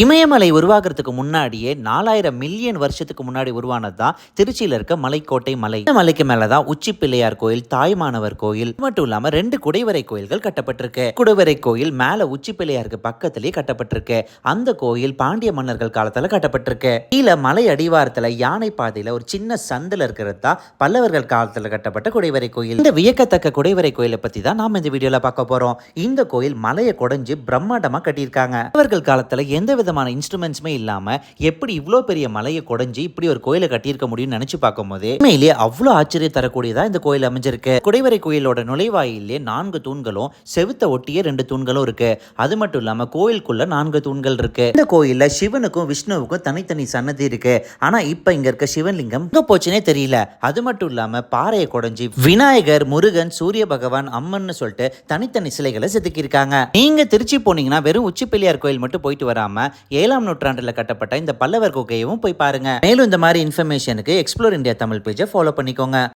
இமயமலை உருவாகிறதுக்கு முன்னாடியே 4000 மில்லியன் வருஷத்துக்கு முன்னாடி உருவானது தான் திருச்சியில் இருக்க மலைக்கோட்டை மலை. இந்த மலைக்கு மேலதான் உச்சி பிள்ளையார் கோயில், தாய்மானவர் கோயில் மட்டும் இல்லாம 2 குடைவரை கோயில்கள் கட்டப்பட்டிருக்கு. குடைவரை கோயில் மேல உச்சி பிள்ளையாருக்கு பக்கத்திலேயே கட்டப்பட்டிருக்கு. அந்த கோயில் பாண்டிய மன்னர்கள் காலத்துல கட்டப்பட்டிருக்கு. கீழே மலை அடிவாரத்துல யானை பாதையில ஒரு சின்ன சந்தில இருக்கிறது தான் பல்லவர்கள் காலத்துல கட்டப்பட்ட குடைவரை கோயில். இந்த வியக்கத்தக்க குடைவரை கோயிலை பத்தி தான் நாம இந்த வீடியோல பார்க்க போறோம். இந்த கோயில் மலையை குடைஞ்சு பிரம்மாண்டமா கட்டியிருக்காங்க. பல்லவர்கள் காலத்துல எந்த விதமான இன்ஸ்ட்ருமெண்ட்ஸ்மே இல்லாம எப்படி இவ்வளோ பெரிய மலையை குடைஞ்சு இப்படி ஒரு கோயிலை கட்டியிருக்க முடியும்னு நினைச்சு பார்க்கும் போதே உண்மையிலேயே அவ்வளோ ஆச்சரியம் தரக்கூடியதா இந்த கோயில் அமைஞ்சிருக்கு. குடைவரை கோயிலோட நுழைவாயிலே 4 தூண்களும் செவுத்த ஒட்டிய 2 தூண்களும் இருக்கு. அது மட்டும் இல்லாம கோயிலுக்குள்ள 4 தூண்கள் இருக்கு. இந்த கோயில்ல சிவனுக்கும் விஷ்ணுவுக்கும் தனித்தனி சன்னதி இருக்கு. ஆனா இப்ப இங்க இருக்க சிவலிங்கம் எங்க போச்சுனே தெரியல. அது மட்டும் இல்லாம பாறையை குடைஞ்சி விநாயகர், முருகன், சூரிய பகவான், அம்மன் சொல்லிட்டு தனித்தனி சிலைகளை செதுக்கி இருக்காங்க. நீங்க திருச்சி போனீங்கன்னா வெறும் உச்சி பிள்ளையார் கோயில் மட்டும் போயிட்டு வராம 7ஆம் நூற்றாண்டில் கட்டப்பட்ட இந்த பல்லவர் குகையவும் போய் பாருங்க. மேலும் இந்த மாதிரி இன்ஃபர்மேஷனுக்கு எக்ஸ்ப்ளோர் இந்தியா தமிழ் பேஜை ஃபாலோ பண்ணிக்கோங்க.